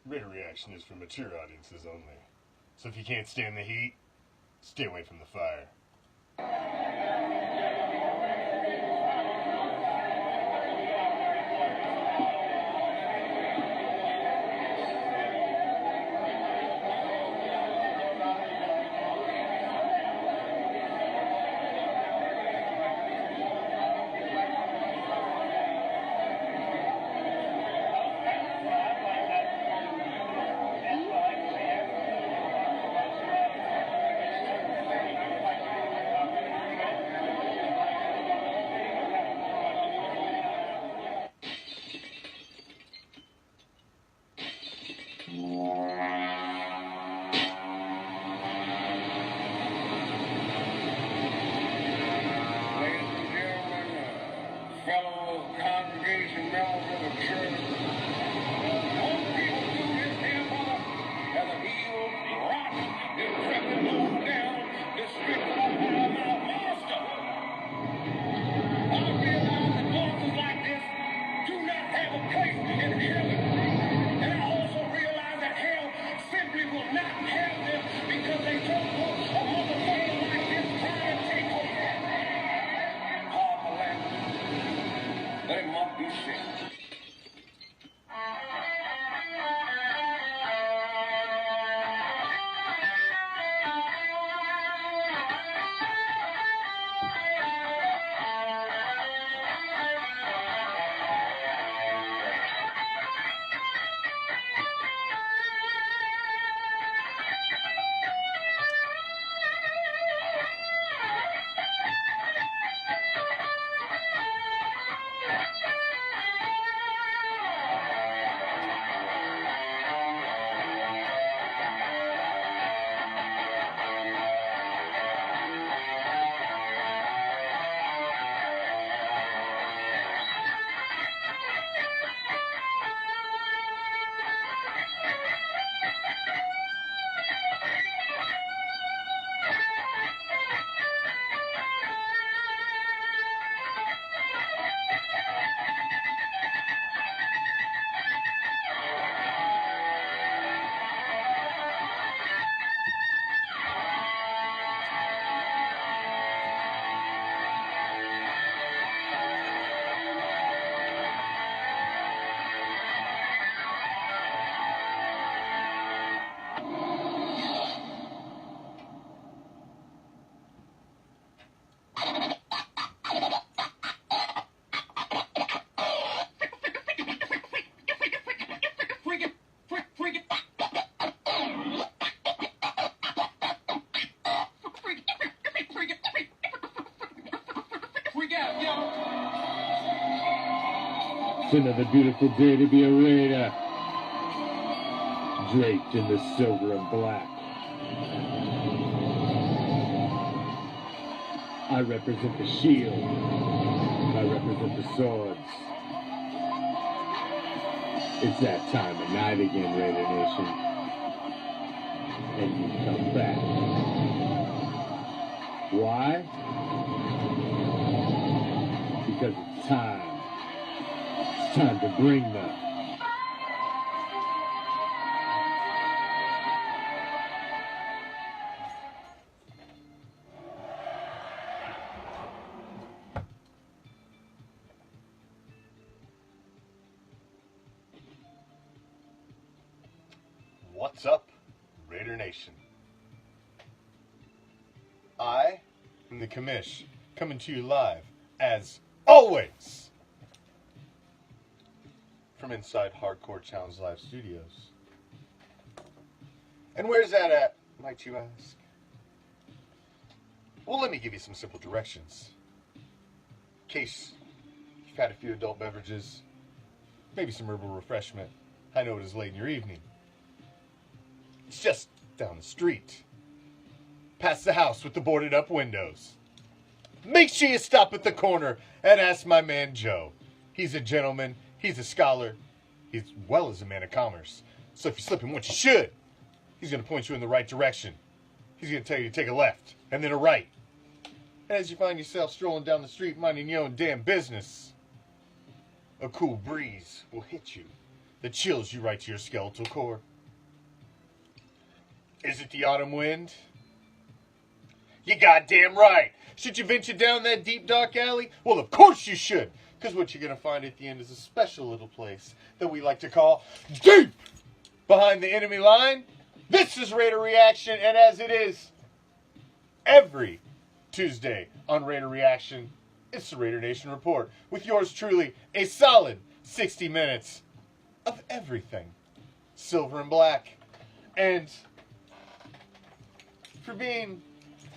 RAIDER reaction is for mature audiences only. So if you can't stand the heat, stay away from the fire. Fellow congregation members of the church, most people do this here, brother, as an evil, rotten, decrepit, low-down, despicable, foul-mouthed monster. I realize that monsters like this do not have a place in heaven. And I also realize that hell simply will not have them because they don't want a motherfucker like this trying to take over. Pardon my language. They must be sick. It's another beautiful day to be a raider, draped in the silver and black. I represent the shield, I represent the swords. It's that time of night again, Raider Nation, and you come back. Why? Because it's time. It's time to bring the What's up, Raider Nation? I am the Commish, coming to you live, as always, from inside Hardcore Challenge Live Studios. And where's that at, might you ask? Well, let me give you some simple directions. In case you've had a few adult beverages, maybe some herbal refreshment. I know it is late in your evening. It's just down the street, past the house with the boarded up windows. Make sure you stop at the corner and ask my man Joe. He's a gentleman, he's a scholar, as well as a man of commerce. So if you're slipping what you should, he's going to point you in the right direction. He's going to tell you to take a left and then a right. And as you find yourself strolling down the street minding your own damn business, a cool breeze will hit you that chills you right to your skeletal core? Is it the autumn wind? You goddamn right. Should you venture down that deep dark alley? Well, of course you should. Because what you're going to find at the end is a special little place that we like to call deep behind the enemy line. This is Raider Reaction, and as it is every Tuesday on Raider Reaction, it's the Raider Nation Report with yours truly, a solid 60 minutes of everything silver and black. And for being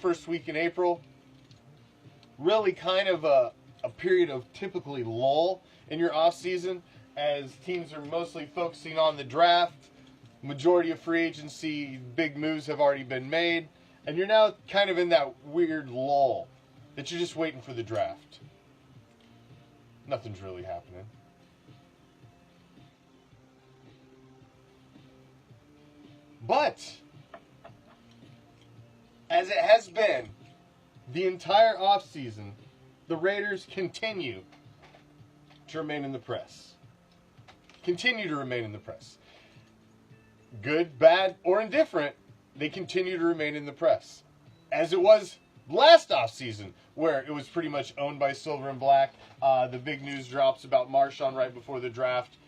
first week in April, really kind of a period of typically lull in your off season as teams are mostly focusing on the draft. Majority of free agency, big moves have already been made, and you're now kind of in that weird lull that you're just waiting for the draft. Nothing's really happening. But as it has been the entire offseason, the Raiders continue to remain in the press. Continue to remain in the press. Good, bad, or indifferent, they continue to remain in the press. As it was last offseason, where it was pretty much owned by Silver and Black. The big news drops about Marshawn right before the draft.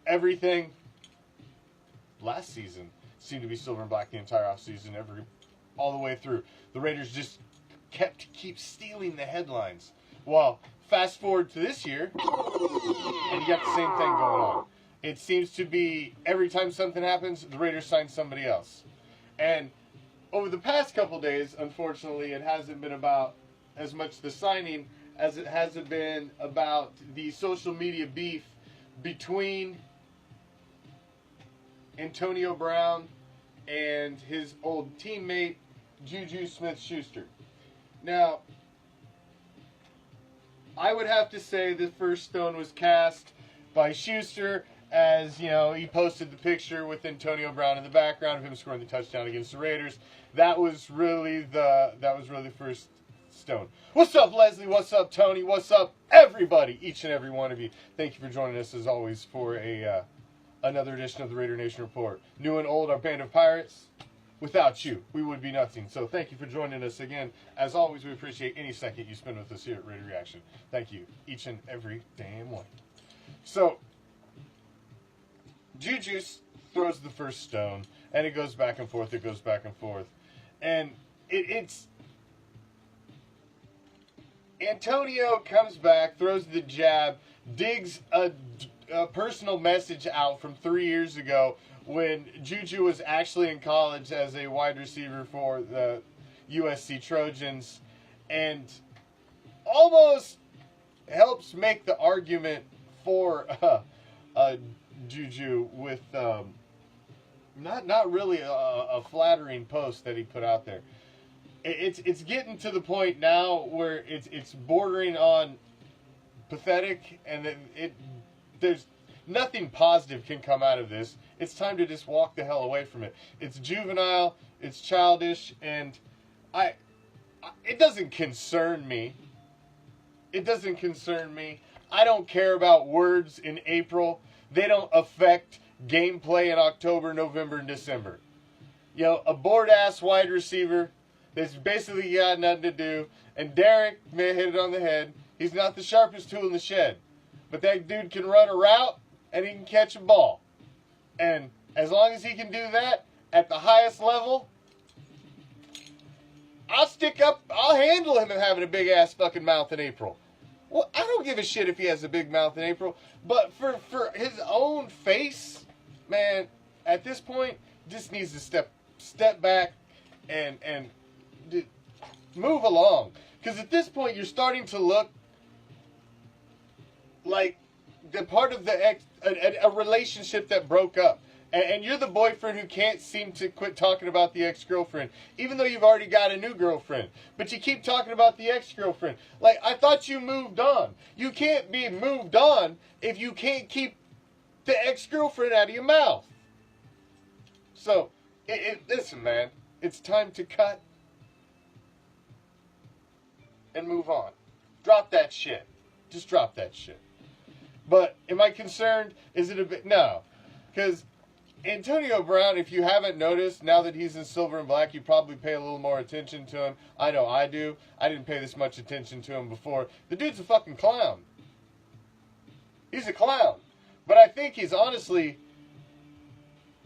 Everything last season seemed to be Silver and Black the entire offseason, all the way through. The Raiders just keep stealing the headlines. Well, fast forward to this year, and you got the same thing going on. It seems to be every time something happens, the Raiders sign somebody else. And over the past couple days, unfortunately, it hasn't been about as much the signing as it hasn't been about the social media beef between Antonio Brown and his old teammate, Juju Smith-Schuster. Now, I would have to say the first stone was cast by Schuster, as you know, he posted the picture with Antonio Brown in the background of him scoring the touchdown against the Raiders. That was really the first stone. What's up, Leslie? What's up, Tony? What's up, everybody? Each and every one of you. Thank you for joining us as always for another edition of the Raider Nation Report. New and old, our band of pirates. Without you, we would be nothing. So thank you for joining us again. As always, we appreciate any second you spend with us here at Raider Reaction. Thank you, each and every damn one. So, Juju throws the first stone, and it goes back and forth, and it's Antonio comes back, throws the jab, digs a personal message out from 3 years ago when Juju was actually in college as a wide receiver for the USC Trojans, and almost helps make the argument for Juju with not really a flattering post that he put out there. It's getting to the point now where it's bordering on pathetic, and there's nothing positive can come out of this. It's time to just walk the hell away from it. It's juvenile, it's childish, and it doesn't concern me. It doesn't concern me. I don't care about words in April. They don't affect gameplay in October, November, and December. You know, a bored-ass wide receiver that's basically got nothing to do, and Derek may hit it on the head. He's not the sharpest tool in the shed, but that dude can run a route, and he can catch a ball. And as long as he can do that at the highest level, I'll handle him having a big-ass fucking mouth in April. Well, I don't give a shit if he has a big mouth in April, but for his own face, man, at this point, just needs to step back and move along. Because at this point, you're starting to look like the part of a relationship that broke up. And you're the boyfriend who can't seem to quit talking about the ex-girlfriend, even though you've already got a new girlfriend. But you keep talking about the ex-girlfriend. Like, I thought you moved on. You can't be moved on if you can't keep the ex-girlfriend out of your mouth. So, listen, man, it's time to cut and move on. Drop that shit. Just drop that shit. But am I concerned? Is it a bit? No. Because Antonio Brown, if you haven't noticed, now that he's in silver and black, you probably pay a little more attention to him. I know I do. I didn't pay this much attention to him before. The dude's a fucking clown. He's a clown. But I think he's honestly,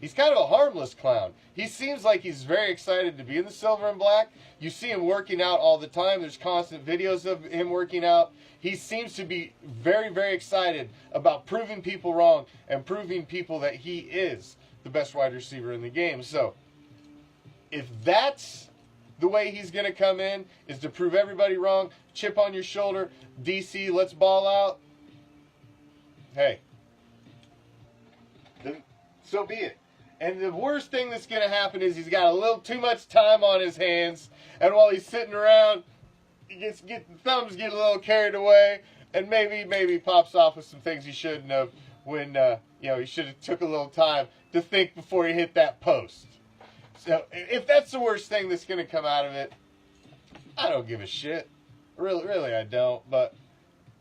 he's kind of a harmless clown. He seems like he's very excited to be in the silver and black. You see him working out all the time. There's constant videos of him working out. He seems to be very, very excited about proving people wrong and proving people that he is the best wide receiver in the game. So, if that's the way he's going to come in, is to prove everybody wrong, chip on your shoulder, DC, let's ball out, hey, then so be it. And the worst thing that's going to happen is he's got a little too much time on his hands, and while he's sitting around, the thumbs get a little carried away, and maybe pops off with some things he shouldn't have when, he should have took a little time to think before he hit that post. So if that's the worst thing that's going to come out of it, I don't give a shit. Really, I don't. But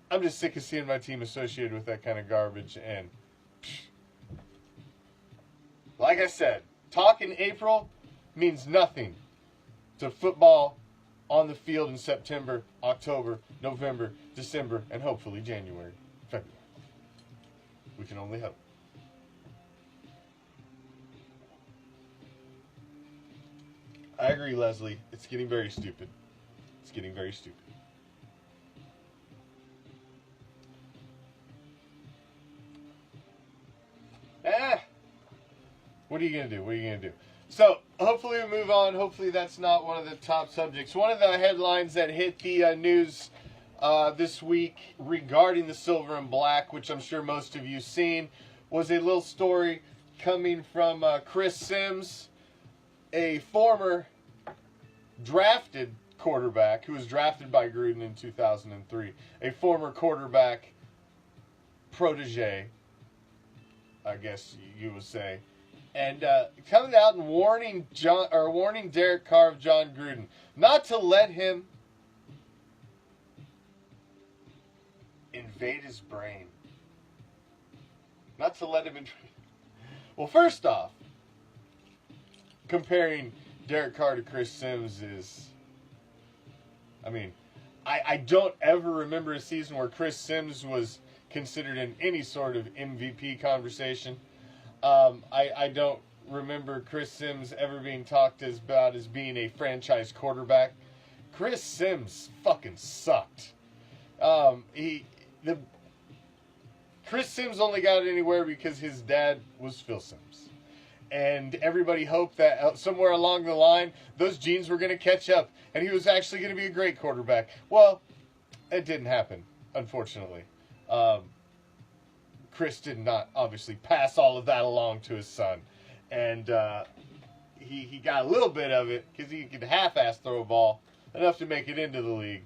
I'm just sick of seeing my team associated with that kind of garbage. And like I said, talk in April means nothing to football on the field in September, October, November, December, and hopefully January, February. We can only hope. I agree, Leslie. It's getting very stupid. It's getting very stupid. What are you going to do? What are you going to do? So, hopefully we move on. Hopefully that's not one of the top subjects. One of the headlines that hit the news this week regarding the silver and black, which I'm sure most of you seen, was a little story coming from Chris Sims, a former drafted quarterback who was drafted by Gruden in 2003, a former quarterback protege, I guess you would say, and coming out and warning Derek Carr of John Gruden not to let him invade his brain. Not to let him invade. Well, first off, comparing Derek Carr to Chris Sims is, I don't ever remember a season where Chris Sims was considered in any sort of MVP conversation. I don't remember Chris Sims ever being talked about as being a franchise quarterback. Chris Sims fucking sucked. Chris Sims only got anywhere because his dad was Phil Sims. And everybody hoped that somewhere along the line, those genes were going to catch up, and he was actually going to be a great quarterback. Well, it didn't happen, unfortunately. Chris did not, obviously, pass all of that along to his son. And he got a little bit of it, because he could half-ass throw a ball, enough to make it into the league.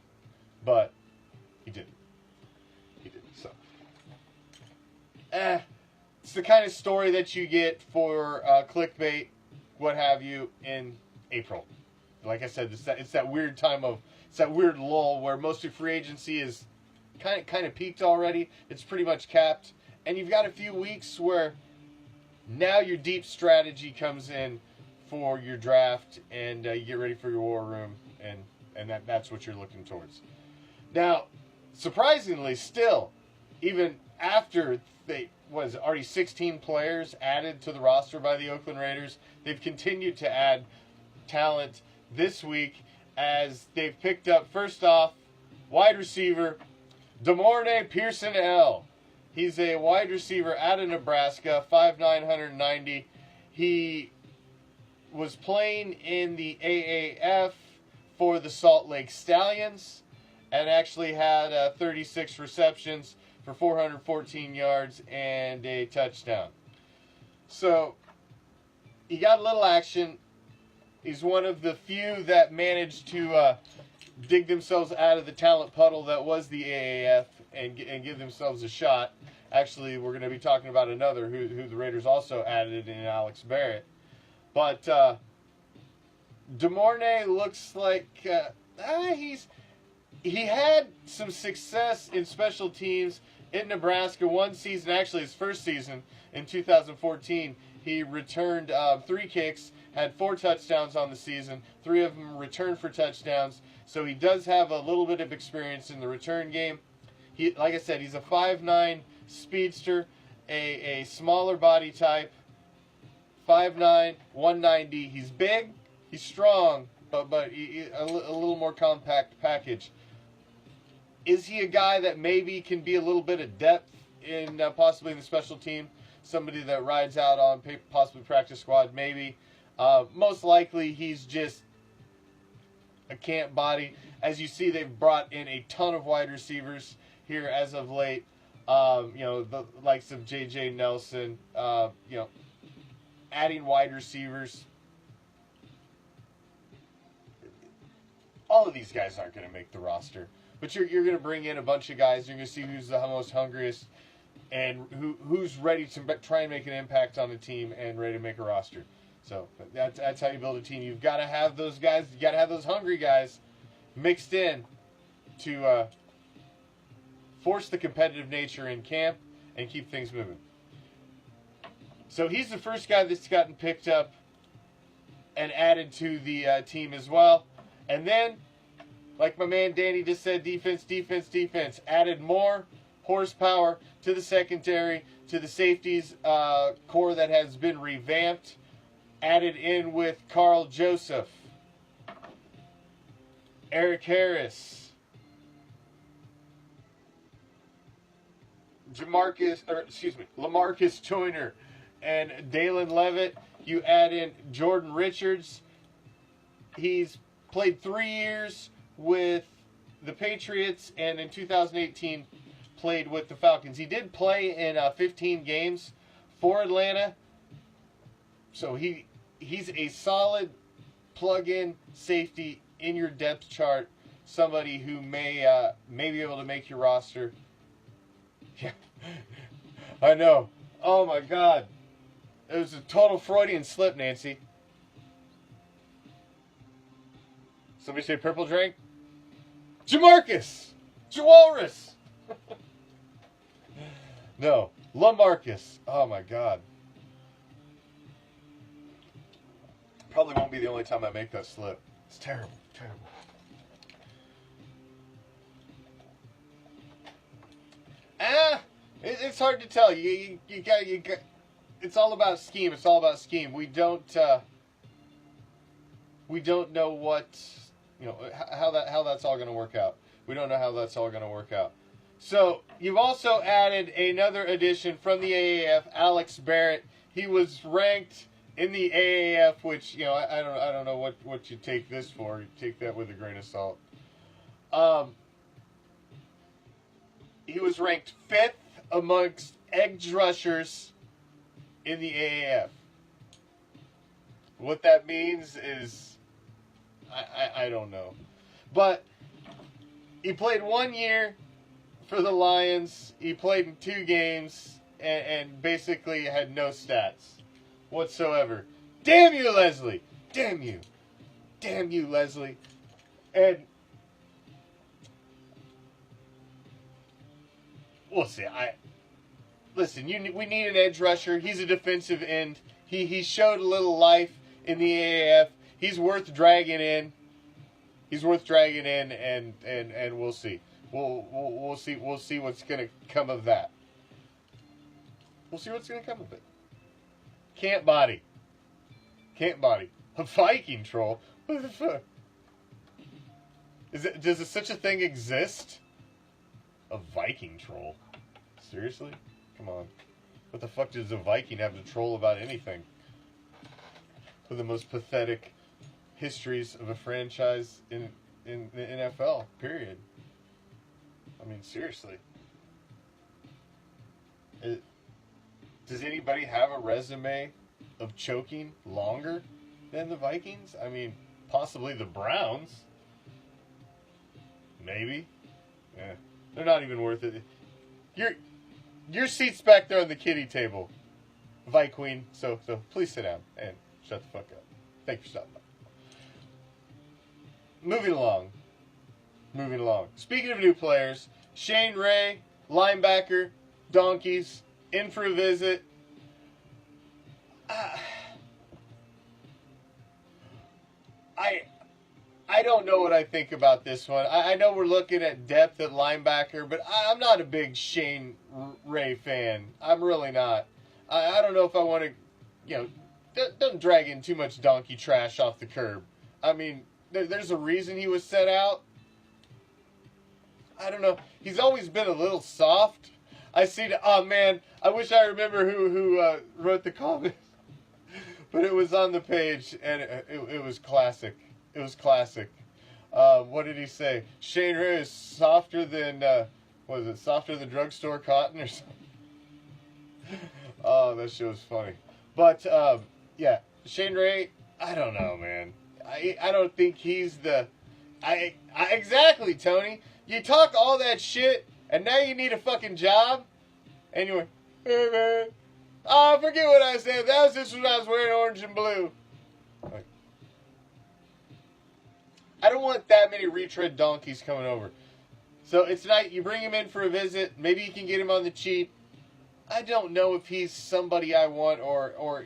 But he didn't. So, it's the kind of story that you get for clickbait, what have you, in April. Like I said, it's that weird it's that weird lull where most of free agency is kind of peaked already. It's pretty much capped, and you've got a few weeks where now your deep strategy comes in for your draft, and you get ready for your war room, and that's what you're looking towards. Now, surprisingly, still, even after already 16 players added to the roster by the Oakland Raiders, they've continued to add talent this week as they've picked up, first off, wide receiver DeMornay Pearson-L. He's a wide receiver out of Nebraska, 5'9", 190. He was playing in the AAF for the Salt Lake Stallions and actually had 36 receptions for 414 yards and a touchdown. So, he got a little action. He's one of the few that managed to dig themselves out of the talent puddle that was the AAF and give themselves a shot. Actually, we're going to be talking about another who the Raiders also added in Alex Barrett. But DeMornay looks like he had some success in special teams in Nebraska one season, actually his first season in 2014. He returned 3 kicks, had 4 touchdowns on the season. 3 of them returned for touchdowns. So he does have a little bit of experience in the return game. He, like I said, he's a 5'9" speedster, a smaller body type, 5'9", 190. He's big, he's strong, but a little more compact package. Is he a guy that maybe can be a little bit of depth in possibly in the special team? Somebody that rides out on possibly practice squad, maybe. Most likely he's just a camp body. As you see, they've brought in a ton of wide receivers here as of late. The likes of J.J. Nelson, adding wide receivers. All of these guys aren't going to make the roster. But you're going to bring in a bunch of guys. You're going to see who's the most hungriest and who's ready to try and make an impact on the team and ready to make a roster. So that's how you build a team. You've got to have those guys. You got to have those hungry guys mixed in to force the competitive nature in camp and keep things moving. So he's the first guy that's gotten picked up and added to the team as well. And then, like my man Danny just said, defense. Added more horsepower to the secondary, to the safeties core that has been revamped. Added in with Carl Joseph, Eric Harris, Lamarcus Joyner, and Dalen Levitt. You add in Jordan Richards. He's played 3 years with the Patriots, and in 2018 played with the Falcons. He did play in 15 games for Atlanta, so he's a solid plug-in safety in your depth chart. Somebody who may be able to make your roster. Yeah, I know. Oh my God, it was a total Freudian slip, Nancy. Somebody say purple drink? Jamarcus! Jawalrus! No, Lamarcus. Oh my God. Probably won't be the only time I make that slip. It's terrible. It's hard to tell. You got. It's all about scheme. We don't know what, how that's all going to work out. We don't know how that's all going to work out. So you've also added another addition from the AAF, Alex Barrett. He was ranked in the AAF, which I don't know what you take this for. You take that with a grain of salt. He was ranked 5th amongst edge rushers in the AAF. What that means is, I don't know. But he played 1 year for the Lions. He played in 2 games and basically had no stats whatsoever. Damn you, Leslie! Damn you, Leslie! And we'll see. Listen. We need an edge rusher. He's a defensive end. He showed a little life in the AAF. He's worth dragging in. And we'll see. We'll see what's gonna come of that. We'll see what's gonna come of it. Camp body. A Viking troll. What the fuck? Does such a thing exist? A Viking troll? Seriously? Come on. What the fuck does a Viking have to troll about anything? One of the most pathetic histories of a franchise in the NFL, period. I mean, seriously. Does anybody have a resume of choking longer than the Vikings? I mean, possibly the Browns. Maybe. Yeah. They're not even worth it. Your seat's back there on the kiddie table, Vi Queen. So please sit down and shut the fuck up. Thank you for stopping by. Moving along. Speaking of new players, Shane Ray linebacker, donkeys, in for a visit. I don't know what I think about this one. I know we're looking at depth at linebacker, but I'm not a big Shane Ray fan. I'm really not. I don't know if I want to, don't drag in too much donkey trash off the curb. I mean, there's a reason he was set out. I don't know. He's always been a little soft. Oh man, I wish I remember who wrote the comment. But it was on the page, and it was classic. It was classic. What did he say? Shane Ray is softer than, softer than drugstore cotton or something? Oh, that shit was funny. But, yeah, Shane Ray, I don't know, man. I don't think he's the... Exactly, Tony. You talk all that shit, and now you need a fucking job? Anyway, hey, man. Oh, forget what I said. That was just when I was wearing orange and blue. I don't want that many retread donkeys coming over. So it's nice. You bring him in for a visit. Maybe you can get him on the cheap. I don't know if he's somebody I want or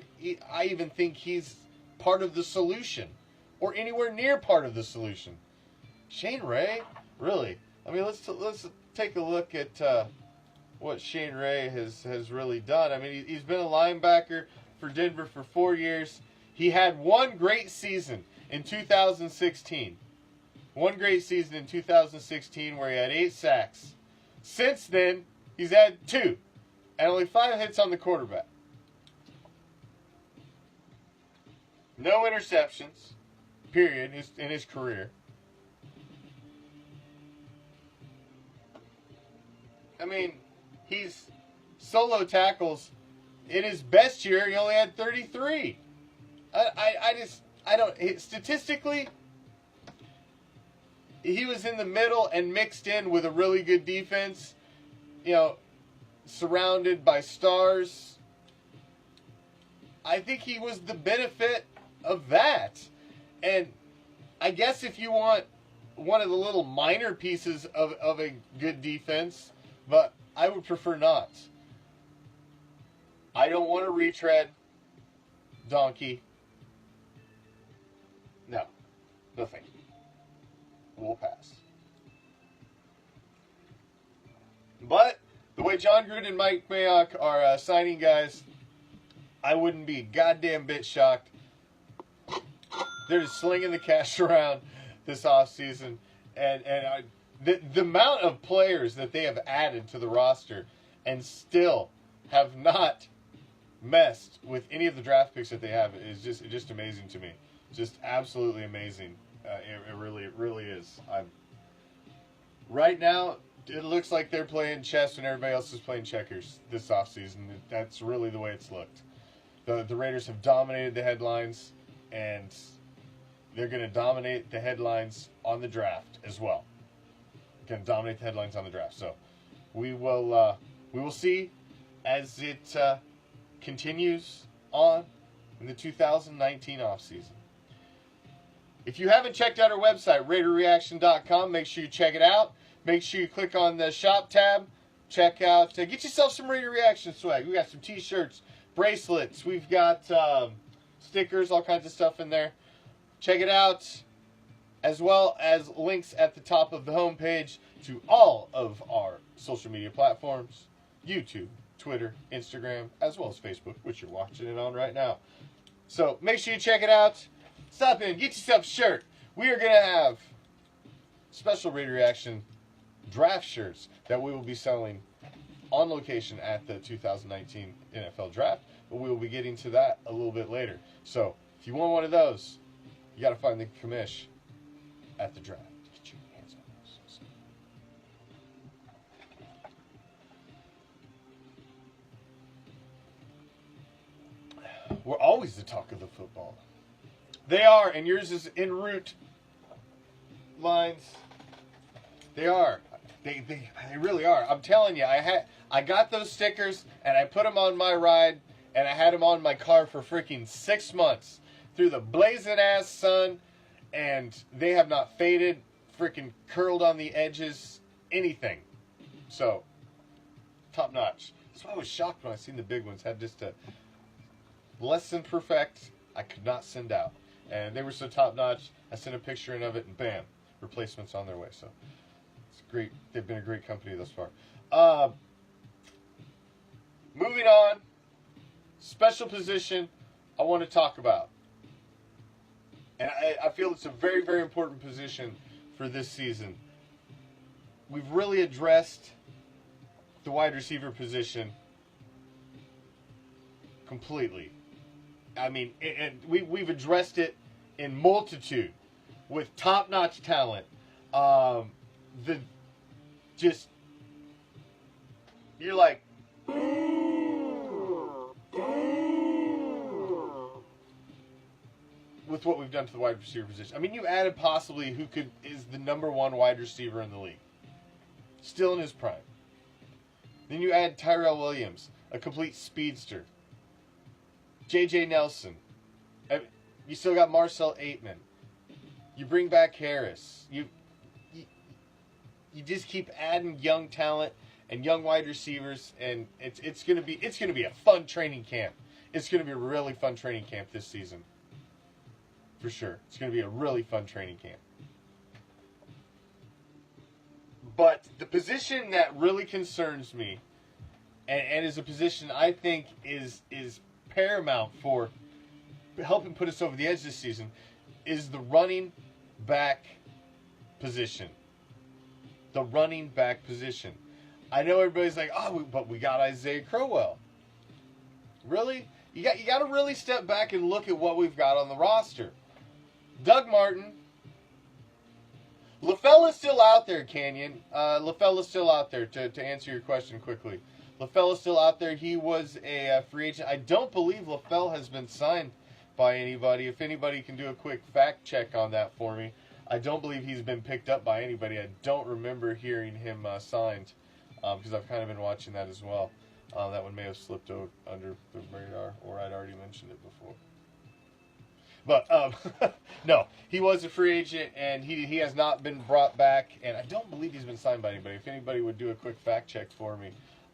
I even think he's part of the solution or anywhere near part of the solution. Shane Ray? Really? I mean, let's take a look at what Shane Ray has really done. I mean, he's been a linebacker for Denver for 4 years. He had one great season in 2016. One great season in 2016 where he had 8 sacks. Since then, he's had 2. And only 5 hits on the quarterback. No interceptions, period, in his career. I mean, he's solo tackles. In his best year, he only had 33. Statistically, he was in the middle and mixed in with a really good defense, surrounded by stars. I think he was the benefit of that. And I guess if you want one of the little minor pieces of a good defense, but I would prefer not. I don't want to retread donkey. No. No thank you. We'll pass. But the way John Gruden and Mike Mayock are signing guys, I wouldn't be a goddamn bit shocked. They're just slinging the cash around this offseason. And the amount of players that they have added to the roster and still have not messed with any of the draft picks that they have is just amazing to me. Just absolutely amazing. It really is. Right now, it looks like they're playing chess when everybody else is playing checkers this offseason. That's really the way it's looked. The Raiders have dominated the headlines, and they're going to dominate the headlines on the draft as well. Going to dominate the headlines on the draft. So we will see as it continues on in the 2019 offseason. If you haven't checked out our website, RaiderReaction.com, make sure you check it out. Make sure you click on the shop tab. Check out, get yourself some Raider Reaction swag. We got some t-shirts, bracelets. We've got stickers, all kinds of stuff in there. Check it out, as well as links at the top of the homepage to all of our social media platforms, YouTube, Twitter, Instagram, as well as Facebook, which you're watching it on right now. So make sure you check it out. Stop in, get yourself a shirt. We are going to have special Raider Reaction draft shirts that we will be selling on location at the 2019 NFL Draft, but we will be getting to that a little bit later. So if you want one of those, you got to find the commish at the draft. Get your hands on those. We're always the talk of the football. They are, and yours is en route lines. They are. They really are. I'm telling you, I got those stickers and I put them on my ride and I had them on my car for freaking 6 months through the blazing ass sun, and they have not faded, freaking curled on the edges, anything. So top notch. That's why I was shocked when I seen the big ones had just a less than perfect. I could not send out, and they were so top notch. I sent a picture in of it, and bam, replacements on their way. So it's great. They've been a great company thus far. Moving on, special position I want to talk about, and I feel it's a very, very important position for this season. We've really addressed the wide receiver position completely. I mean, and we've addressed it in multitude with top-notch talent. You're like, with what we've done to the wide receiver position. I mean, you added possibly who is the number one wide receiver in the league, still in his prime. Then you add Tyrell Williams, a complete speedster. J.J. Nelson. You still got Marcel Aitman. You bring back Harris. You just keep adding young talent and young wide receivers, and it's gonna be a fun training camp. It's gonna be a really fun training camp this season. For sure. It's gonna be a really fun training camp. But the position that really concerns me, and is a position I think is paramount for helping put us over the edge this season, is the running back position. The running back position. I know everybody's like, but we got Isaiah Crowell. Really? You got to really step back and look at what we've got on the roster. Doug Martin. LaFella's still out there, Canyon. LaFella's still out there, to answer your question quickly. LaFella's still out there. He was a free agent. I don't believe LaFella has been signed by anybody. If anybody can do a quick fact check on that for me. I don't believe he's been picked up by anybody. I don't remember hearing him signed, because I've kind of been watching that as well. That one may have slipped under the radar, or I'd already mentioned it before. But, no, he was a free agent, and he has not been brought back, and I don't believe he's been signed by anybody. If anybody would do a quick fact check for me,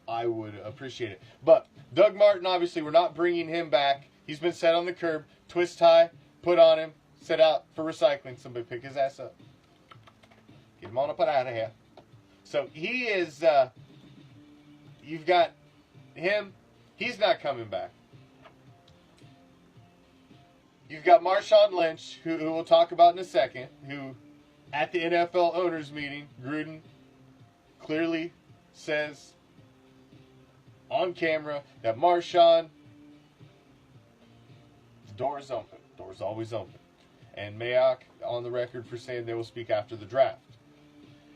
I would appreciate it. But Doug Martin, obviously, we're not bringing him back. He's been set on the curb, twist tie, put on him, set out for recycling. Somebody pick his ass up. Get him on up and out of here. So he is, you've got him. He's not coming back. You've got Marshawn Lynch, who we'll talk about in a second, who at the NFL owners meeting, Gruden clearly says on camera that Marshawn, the door is open. The door is always open. And Mayock on the record for saying they will speak after the draft.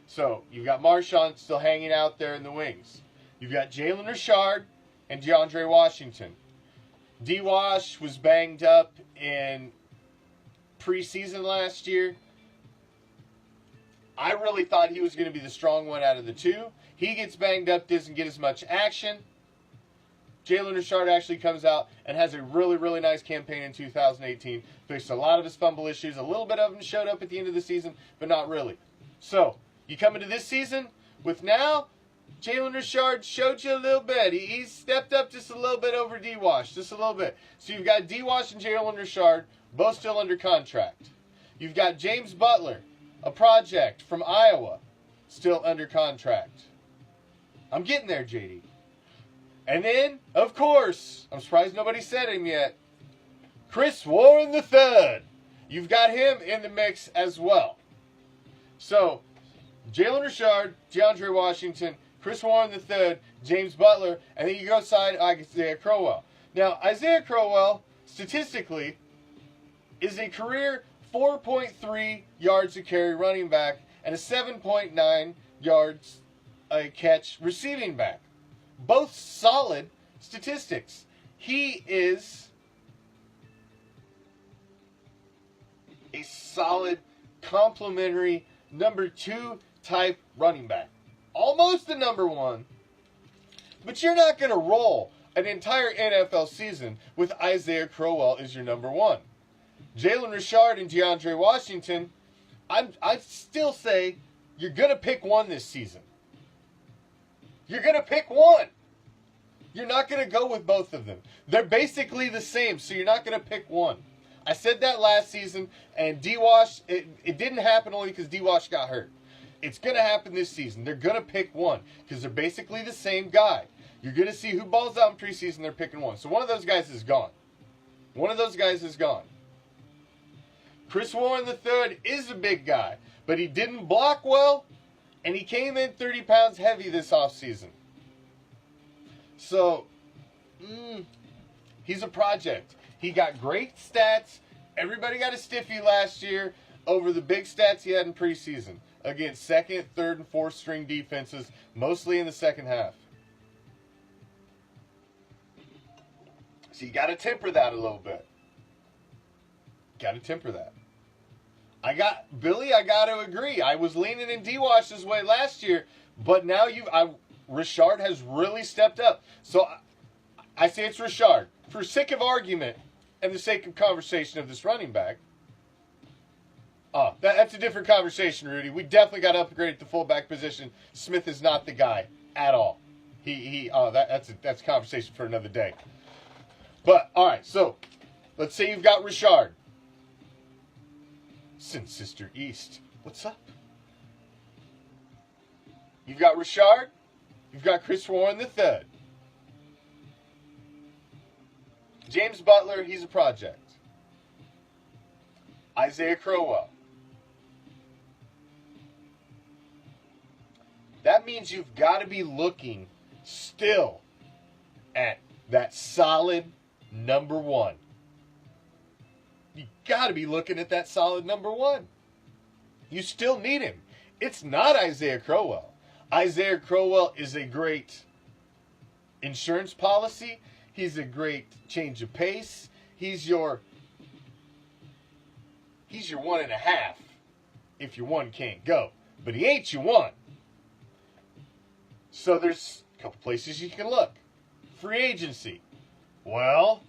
So you've got Marshawn still hanging out there in the wings. You've got Jalen Richard and DeAndre Washington. D-Wash was banged up in preseason last year. I really thought he was going to be the strong one out of the two. He gets banged up, doesn't get as much action. Jalen Richard actually comes out and has a really, really nice campaign in 2018. Fixed a lot of his fumble issues. A little bit of them showed up at the end of the season, but not really. So, you come into this season with now, Jalen Richard showed you a little bit. He's stepped up just a little bit over D-Wash, just a little bit. So you've got D-Wash and Jalen Richard, both still under contract. You've got James Butler, a project from Iowa, still under contract. I'm getting there, JD. And then, of course, I'm surprised nobody said him yet, Chris Warren III. You've got him in the mix as well. So, Jalen Richard, DeAndre Washington, Chris Warren III, James Butler, and then you go side Isaiah Crowell. Now, Isaiah Crowell, statistically, is a career 4.3 yards a carry running back and a 7.9 yards a catch receiving back. Both solid statistics. He is a solid, complementary, number 2 type running back. Almost the number 1. But you're not going to roll an entire NFL season with Isaiah Crowell as your number 1. Jalen Richard and DeAndre Washington, I still say you're going to pick one this season. You're going to pick one. You're not going to go with both of them. They're basically the same, so you're not going to pick one. I said that last season, and D-Wash, it didn't happen only because D-Wash got hurt. It's going to happen this season. They're going to pick one because they're basically the same guy. You're going to see who balls out in preseason, they're picking one. So one of those guys is gone. One of those guys is gone. Chris Warren III is a big guy, but he didn't block well, and he came in 30 pounds heavy this offseason. So, he's a project. He got great stats. Everybody got a stiffy last year over the big stats he had in preseason against second, third, and fourth string defenses, mostly in the second half. So you got to temper that a little bit. Got to temper that. I got to agree. I was leaning in D-Wash's way last year, but now Richard has really stepped up. So I say it's Richard. For sake of argument and the sake of conversation of this running back, that's a different conversation, Rudy. We definitely got to upgrade at the fullback position. Smith is not the guy at all. That's a conversation for another day. But all right, so let's say you've got Richard. Sin Sister East, what's up? You've got Richard. You've got Chris Warren III. James Butler, he's a project. Isaiah Crowell. That means you've got to be looking still at that solid number one. You got to be looking at that solid number one. You still need him. It's not Isaiah Crowell. Isaiah Crowell is a great insurance policy. He's a great change of pace. He's your 1.5 if your one can't go. But he ain't your one. So there's a couple places you can look. Free agency. Well,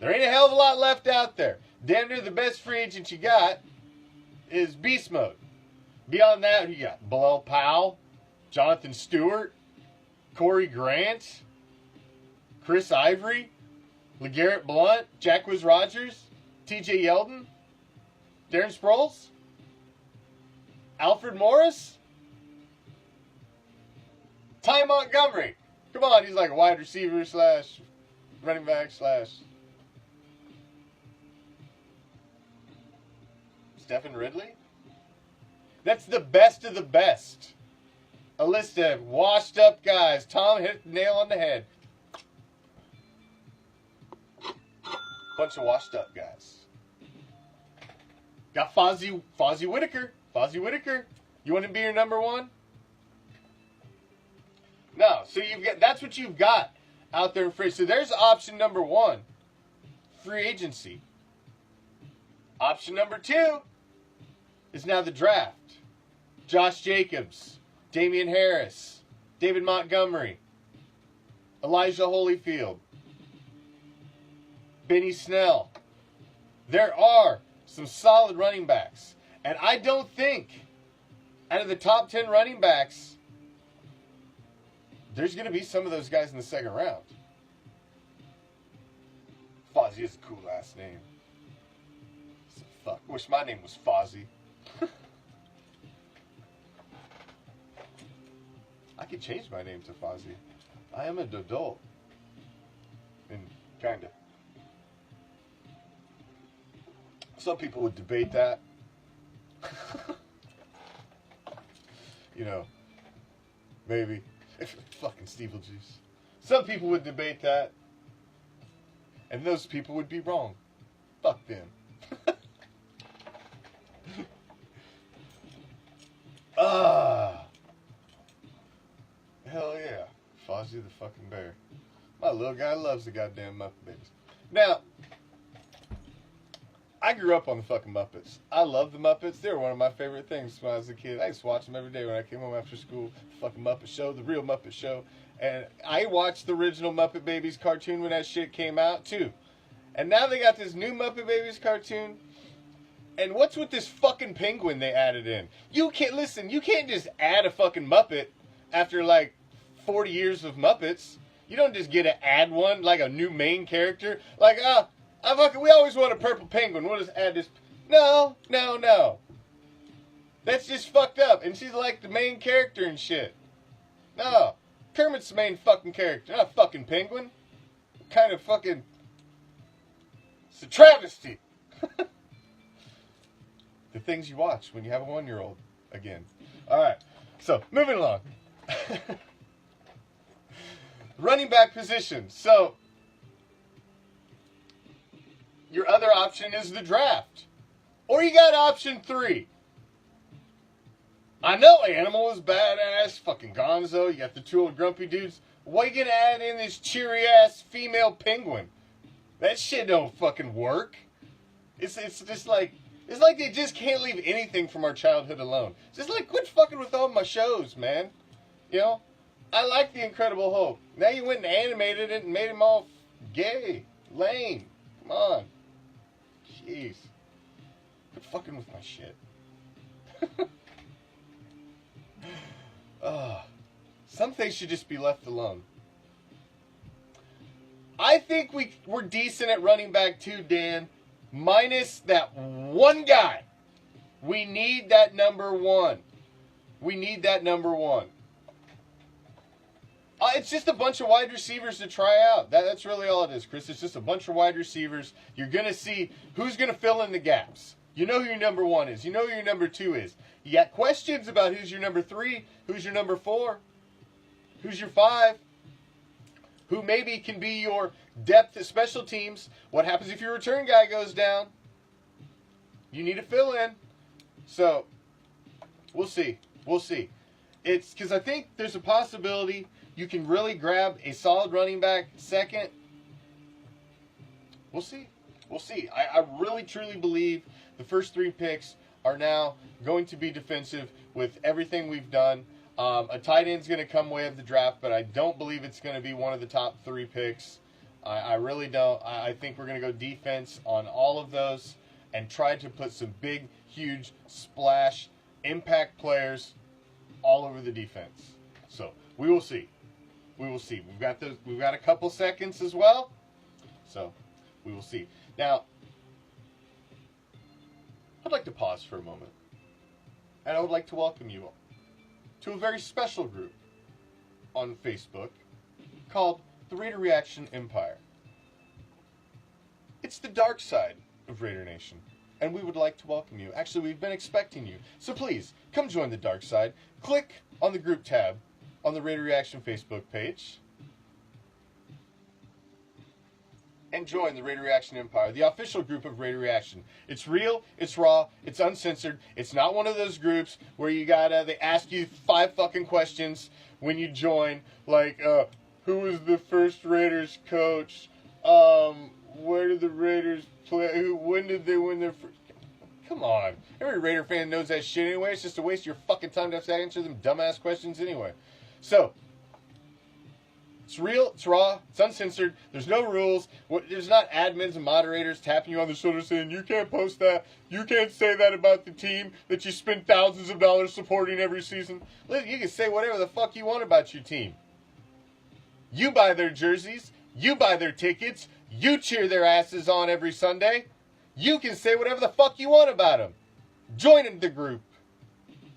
there ain't a hell of a lot left out there. Damn near the best free agent you got is Beast Mode. Beyond that, you got Bilal Powell, Jonathan Stewart, Corey Grant, Chris Ivory, LeGarrette Blount, Jacquizz Rodgers, TJ Yeldon, Darren Sproles, Alfred Morris, Ty Montgomery. Come on, he's like a wide receiver slash running back slash Stephen Ridley. That's the best of the best. A list of washed up guys. Tom hit the nail on the head. Bunch of washed up guys. Got Fozzie Whitaker. Fozzie Whitaker. You want to be your number one? No. So that's what you've got out there in free. So there's option number one. Free agency. Option number two is now the draft. Josh Jacobs, Damian Harris, David Montgomery, Elijah Holyfield, Benny Snell. There are some solid running backs. And I don't think out of the top 10 running backs, there's going to be some of those guys in the second round. Fozzie is a cool last name. Fuck, wish my name was Fozzie. I could change my name to Fozzie. I am an adult. And kinda. Some people would debate that. You know, maybe. Fucking steeplejuice. Some people would debate that. And those people would be wrong. Fuck them. Hell yeah. Fozzie the fucking bear. My little guy loves the goddamn Muppet Babies. Now, I grew up on the fucking Muppets. I love the Muppets. They were one of my favorite things when I was a kid. I used to watch them every day when I came home after school. The fucking Muppet Show, the real Muppet Show. And I watched the original Muppet Babies cartoon when that shit came out, too. And now they got this new Muppet Babies cartoon. And what's with this fucking penguin they added in? You can't just add a fucking Muppet after like 40 years of Muppets. You don't just get to add one like a new main character. Like, we always want a purple penguin. We'll just add this. No. That's just fucked up. And she's like the main character and shit. No. Kermit's the main fucking character, not a fucking penguin. Kind of fucking... It's a travesty. The things you watch when you have a 1-year-old again. Alright, so moving along. Running back position. So, your other option is the draft. Or you got option 3. I know Animal is badass, fucking Gonzo, you got the 2 old grumpy dudes. Why you gonna add in this cheery-ass female penguin? That shit don't fucking work. It's just like... It's like they just can't leave anything from our childhood alone. It's just like, quit fucking with all my shows, man. You know? I like The Incredible Hulk. Now you went and animated it and made him all gay. Lame. Come on. Jeez. Quit fucking with my shit. Some things should just be left alone. I think we're decent at running back too, Dan. Minus that one guy. We need that number 1. We need that number 1. It's just a bunch of wide receivers to try out. That's really all it is, Chris. It's just a bunch of wide receivers. You're going to see who's going to fill in the gaps. You know who your number 1 is. You know who your number 2 is. You got questions about who's your number 3, who's your number 4, who's your 5, who maybe can be your depth at special teams. What happens if your return guy goes down? You need to fill in. So, we'll see. We'll see. It's because I think there's a possibility you can really grab a solid running back second. We'll see. We'll see. I really, truly believe the first 3 picks are now going to be defensive with everything we've done. A tight end's going to come way of the draft, but I don't believe it's going to be one of the top 3 picks. I really don't. I think we're going to go defense on all of those and try to put some big, huge, splash, impact players all over the defense. So, we will see. We will see. We've got a couple seconds as well. So, we will see. Now, I'd like to pause for a moment. And I would like to welcome you all to a very special group on Facebook called the Raider Reaction Empire. It's the dark side of Raider Nation, and we would like to welcome you. Actually, we've been expecting you. So please, come join the dark side. Click on the group tab on the Raider Reaction Facebook page and join the Raider Reaction Empire, the official group of Raider Reaction. It's real, it's raw, it's uncensored. It's not one of those groups where you gotta, they ask you 5 fucking questions when you join, like, who was the first Raiders coach? Where did the Raiders play? When did they win their first? Come on. Every Raider fan knows that shit anyway. It's just a waste of your fucking time to have to answer them dumbass questions anyway. So, it's real, it's raw, it's uncensored, there's no rules, there's not admins and moderators tapping you on the shoulder saying, you can't post that, you can't say that about the team that you spend thousands of dollars supporting every season. Listen, you can say whatever the fuck you want about your team. You buy their jerseys, you buy their tickets, you cheer their asses on every Sunday. You can say whatever the fuck you want about them. Join the group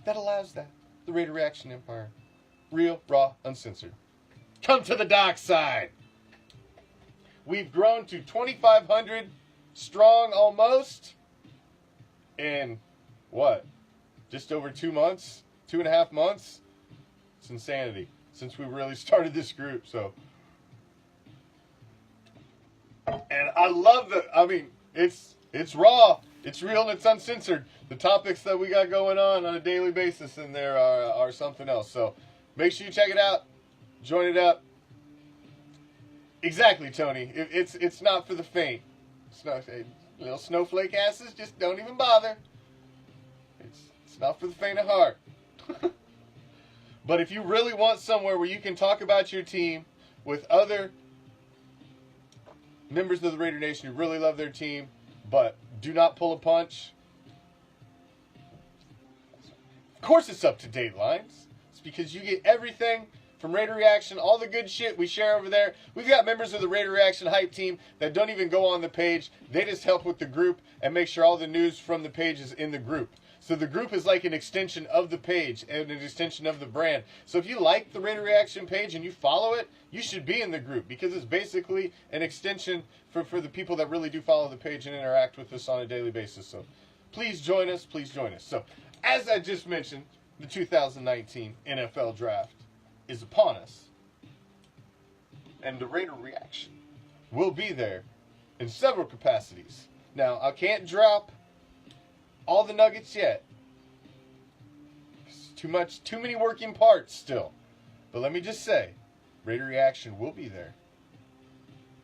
that allows that. The Raider Reaction Empire. Real, raw, uncensored. Come to the dark side. We've grown to 2,500 strong almost in, what, just over 2 months? 2.5 months? It's insanity since we really started this group, so. And I love it's raw, it's real, and it's uncensored. The topics that we got going on a daily basis in there are something else. So make sure you check it out. Join it up. Exactly, Tony. It's not for the faint. It's not, little snowflake asses, just don't even bother. It's not for the faint of heart. But if you really want somewhere where you can talk about your team with other members of the Raider Nation who really love their team, but do not pull a punch, of course it's Up to Date Lines. It's because you get everything from Raider Reaction, all the good shit we share over there. We've got members of the Raider Reaction hype team that don't even go on the page. They just help with the group and make sure all the news from the page is in the group. So the group is like an extension of the page and an extension of the brand. So if you like the Raider Reaction page and you follow it, you should be in the group because it's basically an extension for the people that really do follow the page and interact with us on a daily basis. So please join us. Please join us. So as I just mentioned, the 2019 NFL Draft is upon us. And the Raider Reaction will be there in several capacities. Now, I can't drop all the nuggets yet. It's too many working parts still. But let me just say, Raider Reaction will be there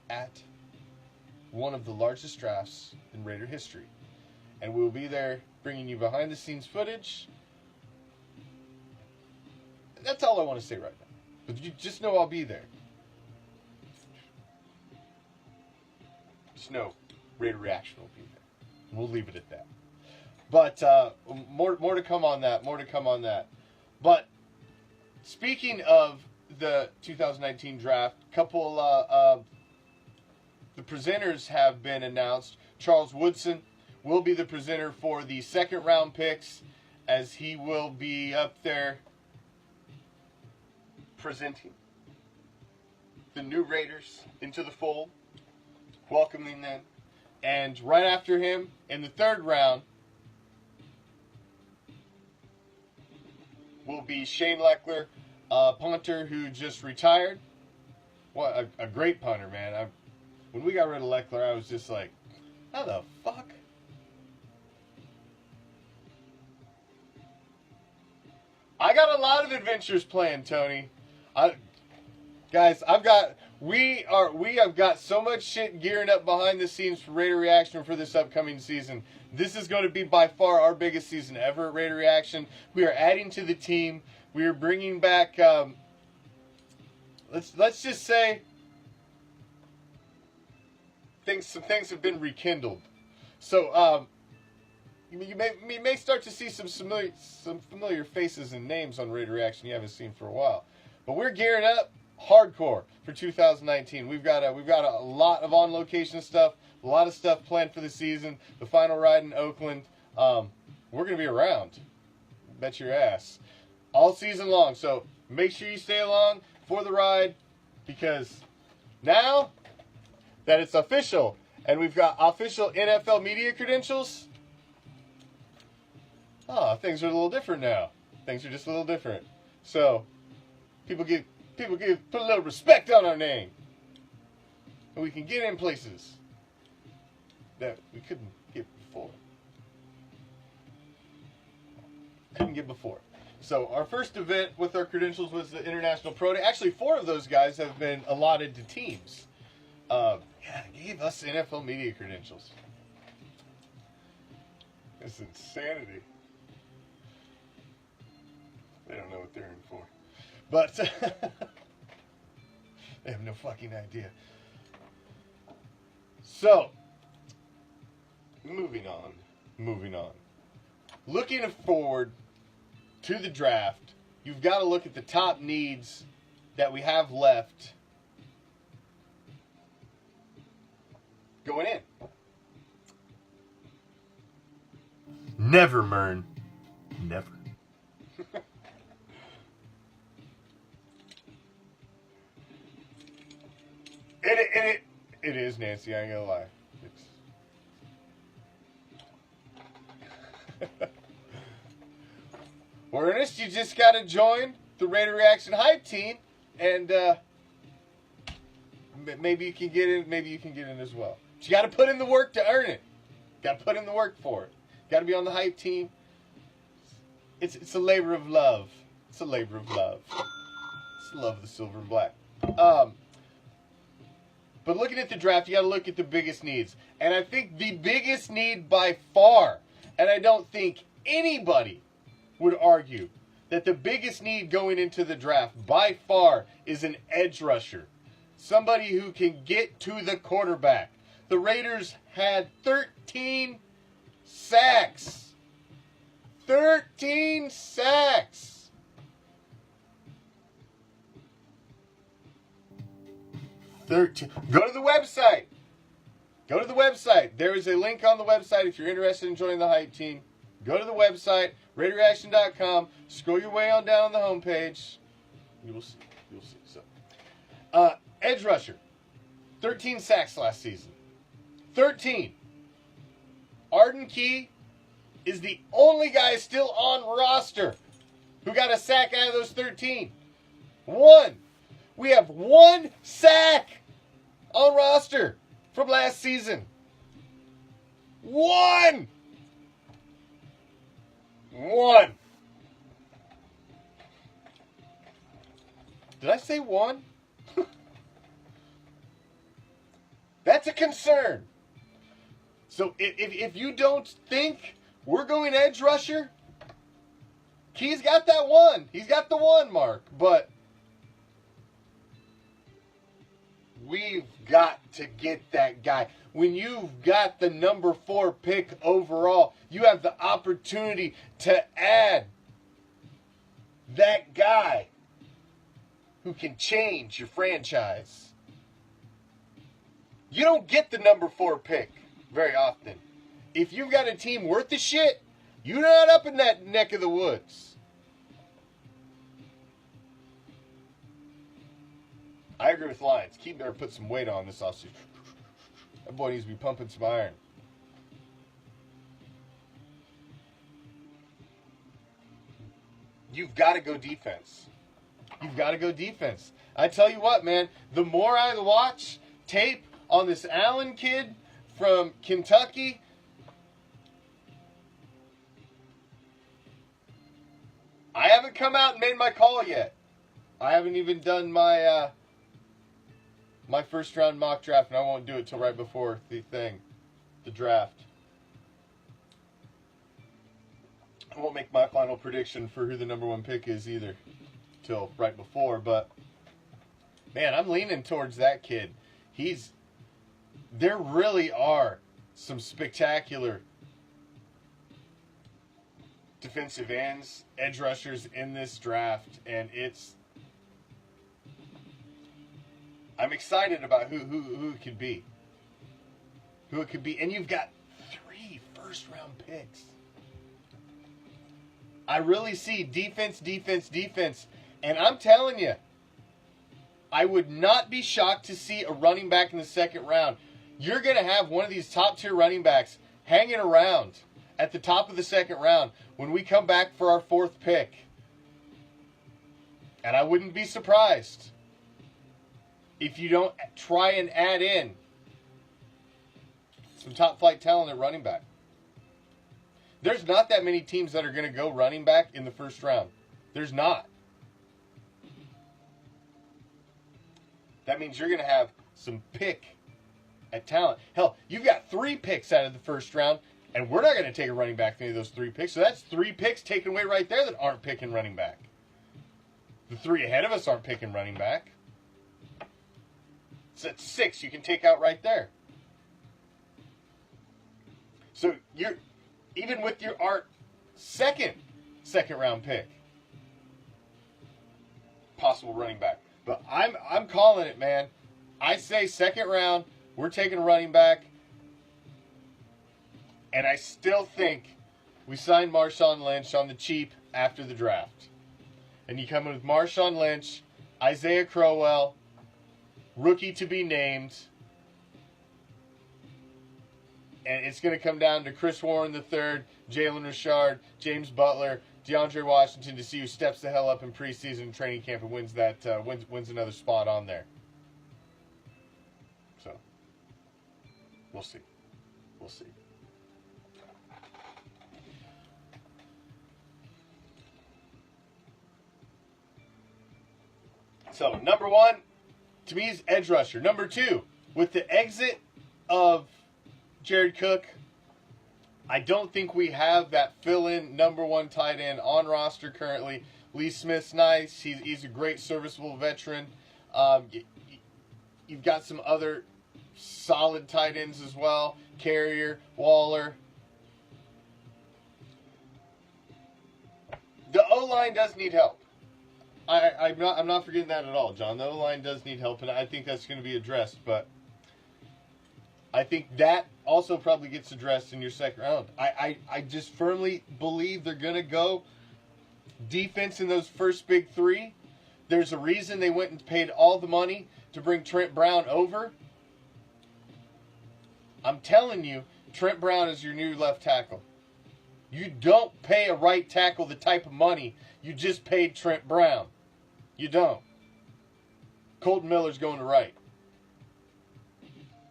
at one of the largest drafts in Raider history. And we'll be there bringing you behind the scenes footage. That's all I want to say right now. But you just know I'll be there. Just know Raider Reaction will be there. And we'll leave it at that. But more to come on that. More to come on that. But speaking of the 2019 draft, couple the presenters have been announced. Charles Woodson will be the presenter for the second round picks, as he will be up there presenting the new Raiders into the fold, welcoming them. And right after him, in the third round, will be Shane Leckler, a punter who just retired. What a great punter, man. When we got rid of Leckler, I was just like, how the fuck? I got a lot of adventures planned, Tony. We have got so much shit gearing up behind the scenes for Raider Reaction for this upcoming season. This is going to be by far our biggest season ever at Raider Reaction. We are adding to the team. We are bringing back. Let's just say some things have been rekindled. So you may start to see some familiar faces and names on Raider Reaction you haven't seen for a while. But we're gearing up hardcore for 2019. We've got a lot of on-location stuff, a lot of stuff planned for the season. The final ride in Oakland. We're going to be around. Bet your ass. All season long. So make sure you stay along for the ride, because now that it's official and we've got official NFL media credentials, things are a little different now. Things are just a little different. So People put a little respect on our name. And we can get in places that we couldn't get before. So our first event with our credentials was the International Pro Day. Actually, 4 of those guys have been allotted to teams. Gave us NFL media credentials. It's insanity. They don't know what they're in for. But they have no fucking idea. So, moving on. Looking forward to the draft, you've got to look at the top needs that we have left going in. Never, Mern. Never. It is, Nancy, I ain't gonna lie. Well, Ernest, you just gotta join the Raider Reaction hype team, and maybe you can get in. Maybe you can get in as well. But you gotta put in the work to earn it. Gotta put in the work for it. Gotta be on the hype team. It's a labor of love. It's a labor of love. It's the love of the silver and black. But looking at the draft, you got to look at the biggest needs. And I think the biggest need by far, and I don't think anybody would argue that the biggest need going into the draft by far is an edge rusher. Somebody who can get to the quarterback. The Raiders had 13 sacks. 13 sacks. 13. Go to the website. Go to the website. There is a link on the website if you're interested in joining the hype team. Go to the website, RaiderReaction.com. Scroll your way on down on the homepage. You will see. You'll see. So, edge rusher, 13 sacks last season. 13. Arden Key is the only guy still on roster who got a sack out of those 13. One. We have one sack on roster from last season. One. Did I say one? That's a concern. So if you don't think we're going edge rusher, Key's got that one. He's got the one mark. But we've got to get that guy. When you've got the number 4 pick overall, you have the opportunity to add that guy who can change your franchise. You don't get the number 4 pick very often. If you've got a team worth the shit, you're not up in that neck of the woods. I agree with Lions. Keith better put some weight on this offseason. That boy needs to be pumping some iron. You've got to go defense. You've got to go defense. I tell you what, man, the more I watch tape on this Allen kid from Kentucky, I haven't come out and made my call yet. I haven't even done my my first round mock draft, and I won't do it till right before the draft. I won't make my final prediction for who the number 1 pick is either till right before, but man, I'm leaning towards that kid. There really are some spectacular defensive ends, edge rushers in this draft, and I'm excited about who it could be. Who it could be. And you've got 3 first-round picks. I really see defense. And I'm telling you, I would not be shocked to see a running back in the 2nd round. You're going to have one of these top-tier running backs hanging around at the top of the 2nd round when we come back for our 4th pick. And I wouldn't be surprised if you don't try and add in some top-flight talent at running back. There's not that many teams that are going to go running back in the 1st round. There's not. That means you're going to have some pick at talent. Hell, you've got 3 picks out of the 1st round, and we're not going to take a running back from any of those 3 picks. So that's 3 picks taken away right there that aren't picking running back. The 3 ahead of us aren't picking running back. So that's 6 you can take out right there. So you're even with your second round pick, possible running back. But I'm calling it, man. I say 2nd round, we're taking a running back, and I still think we signed Marshawn Lynch on the cheap after the draft. And you come in with Marshawn Lynch, Isaiah Crowell, rookie to be named. And it's going to come down to Chris Warren III, Jalen Richard, James Butler, DeAndre Washington to see who steps the hell up in preseason training camp and wins another spot on there. So, we'll see. We'll see. So, number 1, to me, is edge rusher. Number 2, with the exit of Jared Cook, I don't think we have that fill-in number 1 tight end on roster currently. Lee Smith's nice. He's a great serviceable veteran. You've got some other solid tight ends as well. Carrier, Waller. The O-line does need help. I'm not forgetting that at all, John. The O-line does need help, and I think that's going to be addressed. But I think that also probably gets addressed in your second round. I just firmly believe they're going to go defense in those first big three. There's a reason they went and paid all the money to bring Trent Brown over. I'm telling you, Trent Brown is your new left tackle. You don't pay a right tackle the type of money you just paid Trent Brown. You don't. Colton Miller's going to right.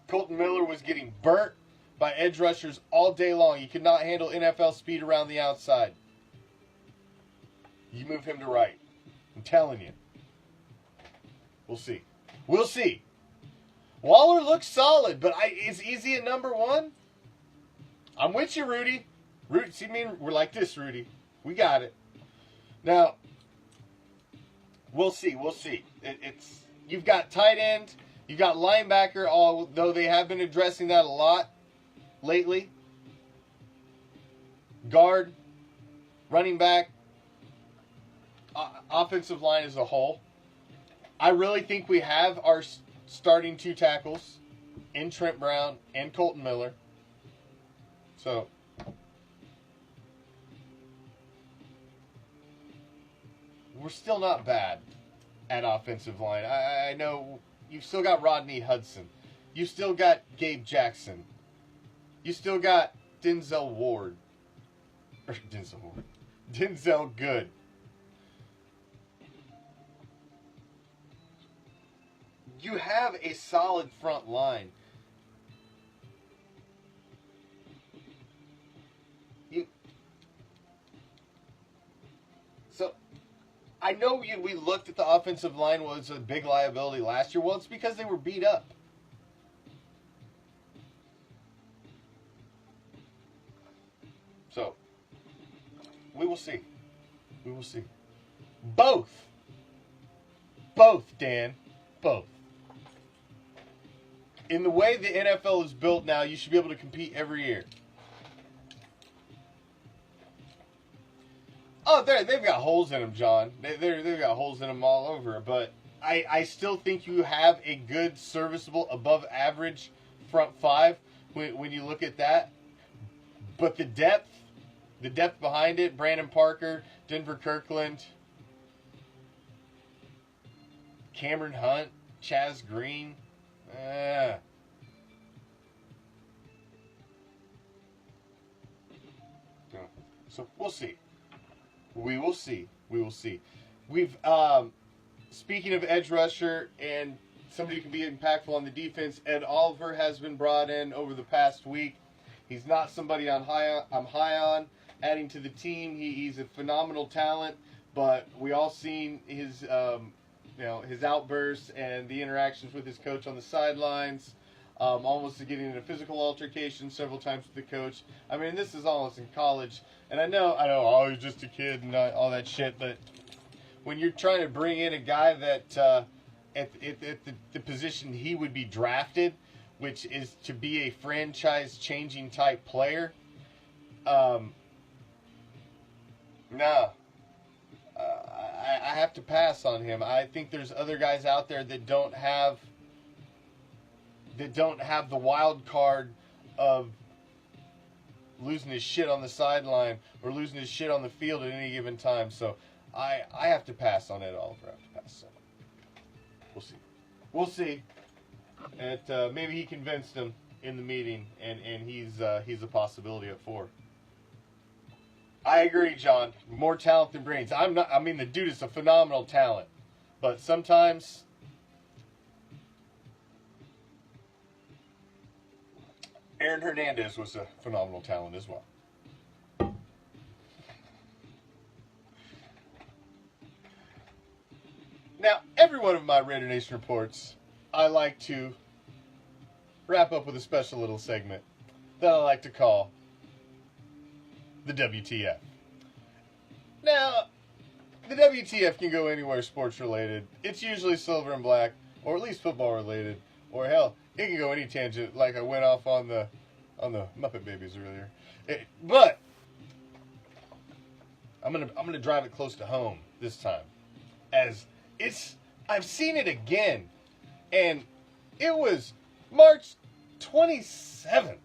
Colton Miller was getting burnt by edge rushers all day long. He could not handle NFL speed around the outside. You move him to right. I'm telling you. We'll see. We'll see. Waller looks solid, but is he a number one? I'm with you, Rudy. Rudy, see me? We're like this, Rudy. We got it. Now, we'll see. We'll see. You've got tight end. You've got linebacker, although they have been addressing that a lot lately. Guard, running back, offensive line as a whole. I really think we have our starting two tackles in Trent Brown and Colton Miller. So, we're still not bad at offensive line. I know you've still got Rodney Hudson. You've still got Gabe Jackson. You still got Denzel Good. You have a solid front line. So, I know we looked at the offensive line was a big liability last year. Well, it's because they were beat up. So, we will see. We will see. Both, Dan. Both. In the way the NFL is built now, you should be able to compete every year. Oh, they've got holes in them, John. They've got holes in them all over. But I still think you have a good, serviceable, above average front five when you look at that. But the depth behind it, Brandon Parker, Denver Kirkland, Cameron Hunt, Chaz Green. So we'll see. We will see. We will see. We've speaking of edge rusher and somebody who can be impactful on the defense, Ed Oliver has been brought in over the past week. He's not somebody I'm high on. Adding to the team, he's a phenomenal talent, but we all seen his his outbursts and the interactions with his coach on the sidelines, almost getting in a physical altercation several times with the coach. I mean, this is almost in college, and I know, oh, he's just a kid and all that shit, but when you're trying to bring in a guy that at the position he would be drafted, which is to be a franchise-changing type player, I have to pass on him. I think there's other guys out there that don't have the wild card of losing his shit on the sideline or losing his shit on the field at any given time. So I have to pass on Ed Oliver. I have to pass on it. We'll see. Maybe he convinced him in the meeting, and he's a possibility at 4. I agree, John. More talent than brains. The dude is a phenomenal talent. But sometimes Aaron Hernandez was a phenomenal talent as well. Now, every one of my Raider Nation reports, I like to wrap up with a special little segment that I like to call the WTF. Now, the WTF can go anywhere sports related. It's usually silver and black, or at least football related, or hell, it can go any tangent. Like I went off on the Muppet Babies earlier. But I'm gonna drive it close to home this time. as I've seen it again, and it was March 27th,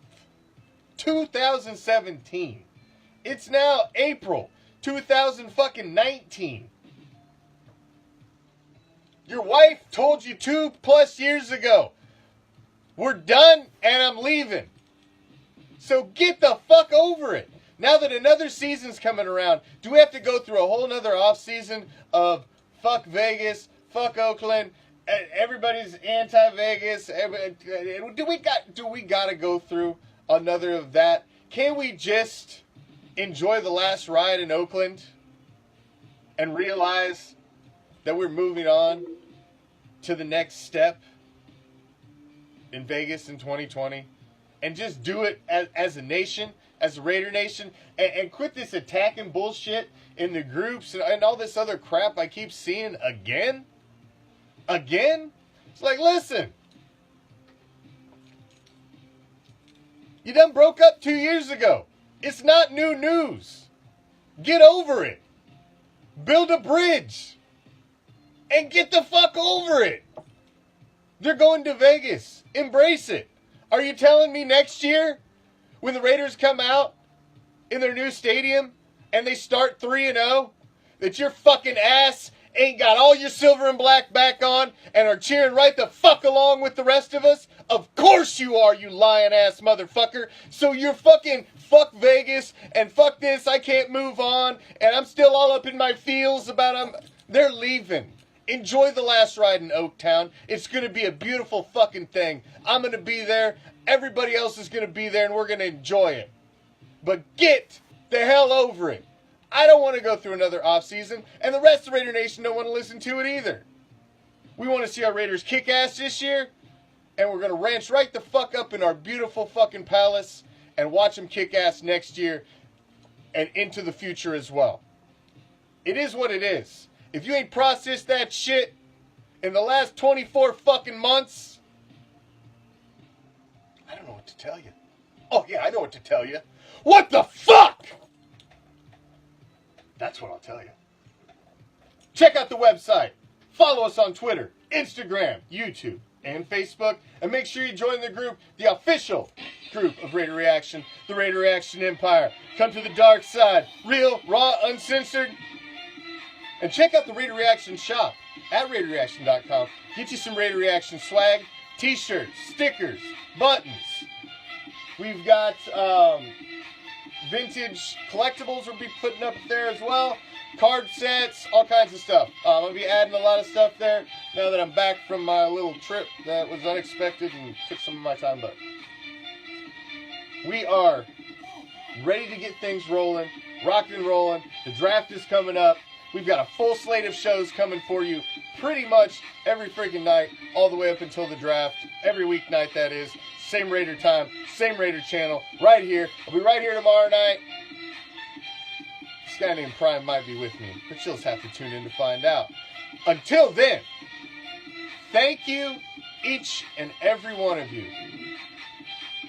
2017. It's now April 2019. Your wife told you 2+ years ago, we're done and I'm leaving. So get the fuck over it. Now that another season's coming around, do we have to go through a whole nother off season of fuck Vegas, fuck Oakland, everybody's anti-Vegas? Do we gotta go through another of that? Can we just enjoy the last ride in Oakland and realize that we're moving on to the next step in Vegas in 2020, and just do it as a nation, as a Raider Nation, and quit this attacking bullshit in the groups and all this other crap I keep seeing again? It's like, listen, you done broke up 2 years ago. It's not new news. Get over it. Build a bridge. And get the fuck over it. They're going to Vegas. Embrace it. Are you telling me next year, when the Raiders come out in their new stadium and they start 3-0, that your fucking ass ain't got all your silver and black back on and are cheering right the fuck along with the rest of us? Of course you are, you lying ass motherfucker. So you're fucking fuck Vegas and fuck this, I can't move on, and I'm still all up in my feels about them. They're leaving. Enjoy the last ride in Oaktown. It's going to be a beautiful fucking thing. I'm going to be there. Everybody else is going to be there, and we're going to enjoy it. But get the hell over it. I don't want to go through another offseason, and the rest of Raider Nation don't want to listen to it either. We want to see our Raiders kick ass this year, and we're going to ranch right the fuck up in our beautiful fucking palace and watch them kick ass next year and into the future as well. It is what it is. If you ain't processed that shit in the last 24 fucking months, I don't know what to tell you. Oh yeah, I know what to tell you. What the fuck? That's what I'll tell you. Check out the website. Follow us on Twitter, Instagram, YouTube, and Facebook. And make sure you join the group, the official group of Raider Reaction, the Raider Reaction Empire. Come to the dark side. Real, raw, uncensored. And check out the Raider Reaction shop at RaiderReaction.com. Get you some Raider Reaction swag, t-shirts, stickers, buttons. We've got vintage collectibles we'll be putting up there as well. Card sets, all kinds of stuff. I'm going to be adding a lot of stuff there now that I'm back from my little trip that was unexpected and took some of my time. But we are ready to get things rolling, rocking and rolling. The draft is coming up. We've got a full slate of shows coming for you pretty much every freaking night, all the way up until the draft. Every weeknight, that is. Same Raider time, same Raider channel, right here. I'll be right here tomorrow night. This guy named Prime might be with me, but you'll just have to tune in to find out. Until then, thank you, each and every one of you.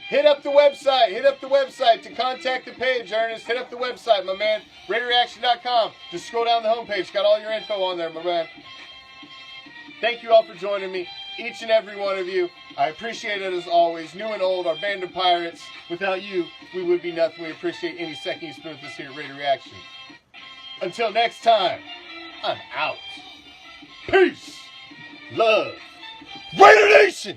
Hit up the website to contact the page, Ernest. Hit up the website, my man, RaiderReaction.com. Just scroll down the homepage, got all your info on there, my man. Thank you all for joining me, each and every one of you. I appreciate it as always, new and old, our band of pirates. Without you, we would be nothing. We appreciate any second you spend with us here at Raider Reaction. Until next time, I'm out. Peace, love, Raider Nation!